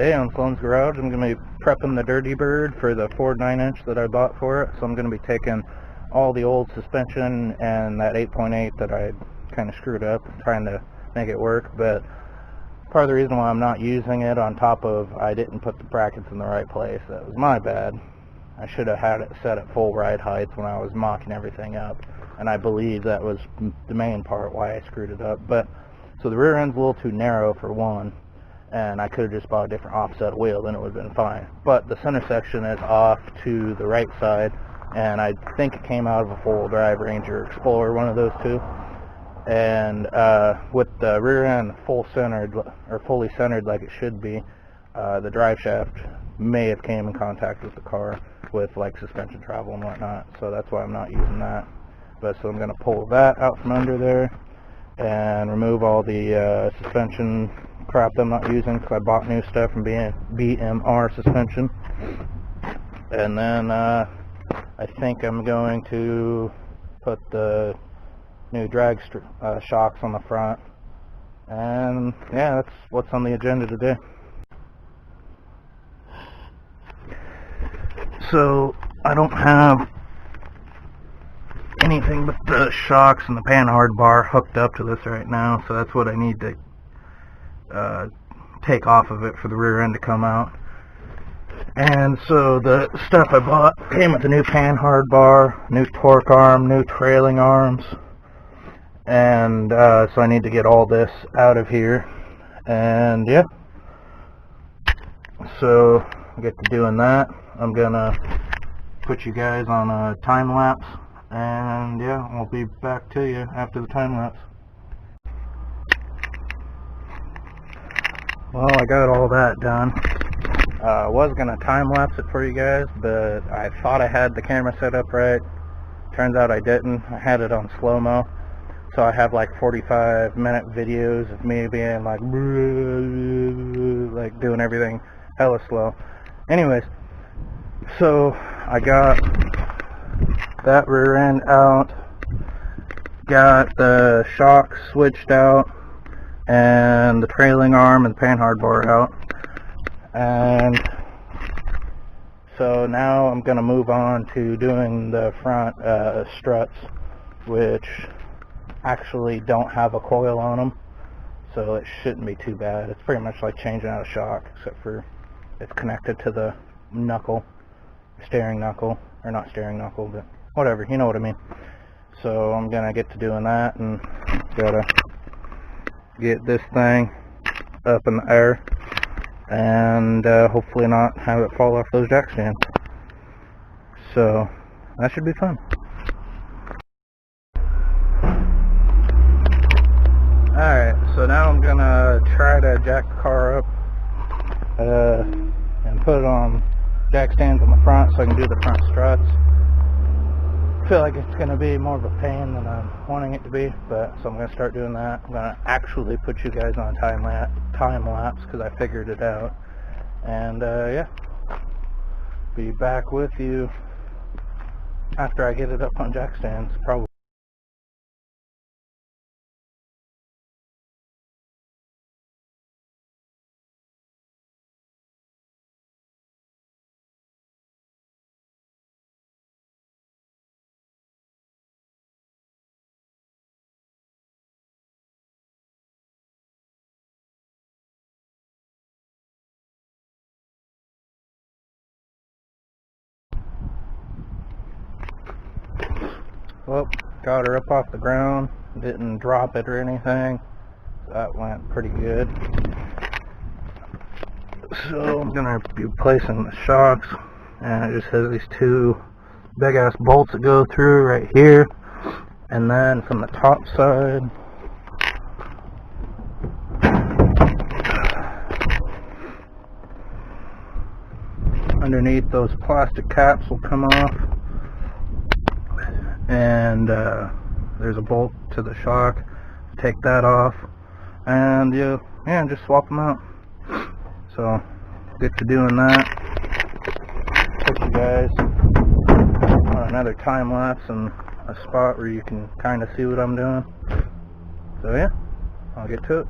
Today on Sloan's Garage, I'm going to be prepping the Dirty Bird for the Ford 9-inch that I bought for it. So I'm going to be taking all the old suspension and that 8.8 that I kind of screwed up, trying to make it work. But part of the reason why I'm not using it, on top of I didn't put the brackets in the right place, that was my bad. I should have had it set at full ride height when I was mocking everything up, and I believe that was the main part why I screwed it up. But so the rear end's a little too narrow for one, and I could have just bought a different offset wheel, then it would have been fine. But the center section is off to the right side, and I think it came out of a four-wheel drive Ranger Explorer, one of those two. And with the rear end fully centered like it should be, the drive shaft may have came in contact with the car with like suspension travel and whatnot, so that's why I'm not using that. But so I'm going to pull that out from under there and remove all the suspension crap that I'm not using, because I bought new stuff from BMR suspension. And then I think I'm going to put the new drag shocks on the front, and yeah, that's what's on the agenda today. So I don't have anything but the shocks and the panhard bar hooked up to this right now, so that's what I need to take off of it for the rear end to come out. And so the stuff I bought came with a new panhard bar, new torque arm, new trailing arms, and so I need to get all this out of here. And yeah, so I get to doing that. I'm gonna put you guys on a time lapse, and yeah, I'll be back to you after the time lapse. Well, I got all that done. I was gonna time lapse it for you guys, but I thought I had the camera set up right. Turns out I didn't. I had it on slow-mo, so I have like 45-minute videos of me being like doing everything hella slow. Anyways, so I got that rear end out, got the shocks switched out, and the trailing arm and the panhard bar out. And so now I'm going to move on to doing the front struts, which actually don't have a coil on them, so it shouldn't be too bad. It's pretty much like changing out a shock, except for it's connected to the knuckle, steering knuckle, or not steering knuckle, but whatever, you know what I mean. So I'm going to get to doing that, and gotta get this thing up in the air, and hopefully not have it fall off those jack stands. So that should be fun. Alright, so now I'm gonna try to jack the car up and put it on jack stands on the front so I can do the front struts. I feel like it's gonna be more of a pain than I'm wanting it to be, but so I'm gonna start doing that. I'm gonna actually put you guys on time lapse because I figured it out. And yeah, be back with you after I get it up on jack stands, probably. Well, got her up off the ground, didn't drop it or anything. That went pretty good. So I'm gonna be placing the shocks, and it just has these two big ass bolts that go through right here, and then from the top side underneath, those plastic caps will come off, and there's a bolt to the shock. Take that off, and yeah, just swap them out. So get to doing that. Put you guys on another time lapse and a spot where you can kind of see what I'm doing. So yeah, I'll get to it.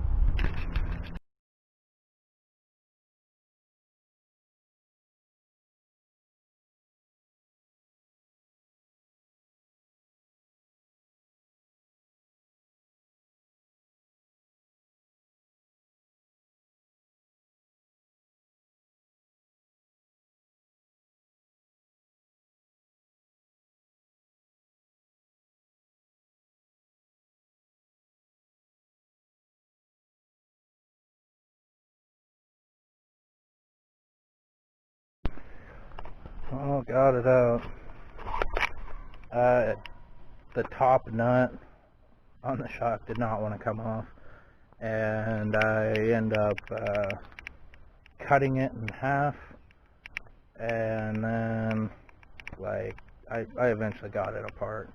Oh, got it out. The top nut on the shock did not want to come off, and I end up cutting it in half, and then like I eventually got it apart,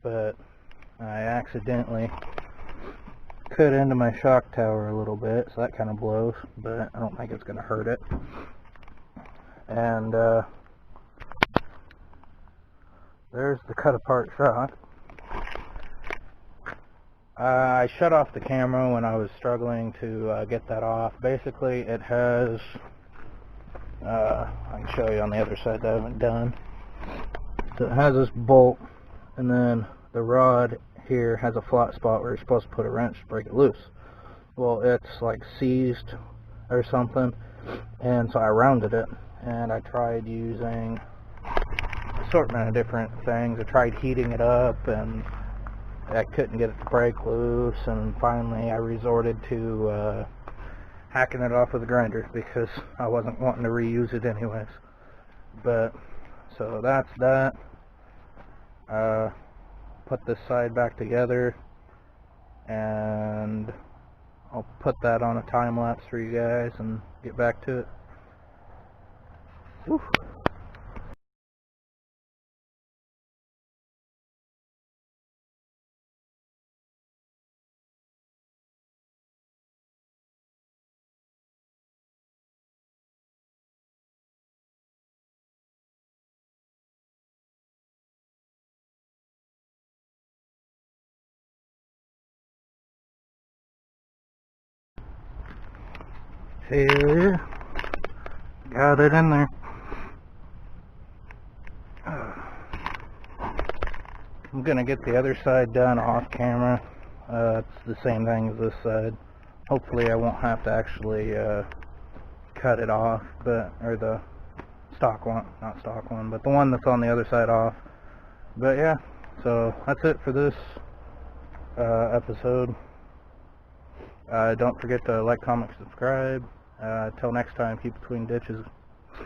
but I accidentally cut into my shock tower a little bit, so that kind of blows, but I don't think it's going to hurt it. And there's the cut apart shock. I shut off the camera when I was struggling to get that off. Basically, it has, I can show you on the other side that I haven't done. So it has this bolt, and then the rod here has a flat spot where you're supposed to put a wrench to break it loose. Well, it's like seized or something, and so I rounded it, and I tried using an assortment of different things. I tried heating it up, and I couldn't get it to break loose, and finally I resorted to hacking it off with a grinder because I wasn't wanting to reuse it anyways. But so that's that. Put this side back together, and I'll put that on a time lapse for you guys and get back to it. Whew. Here, got it in there. I'm gonna get the other side done off camera. It's the same thing as this side. Hopefully I won't have to actually cut it off, or the stock one, not stock one, but the one that's on the other side off. But yeah, so that's it for this episode. Don't forget to like, comment, subscribe. Till next time, keep between ditches.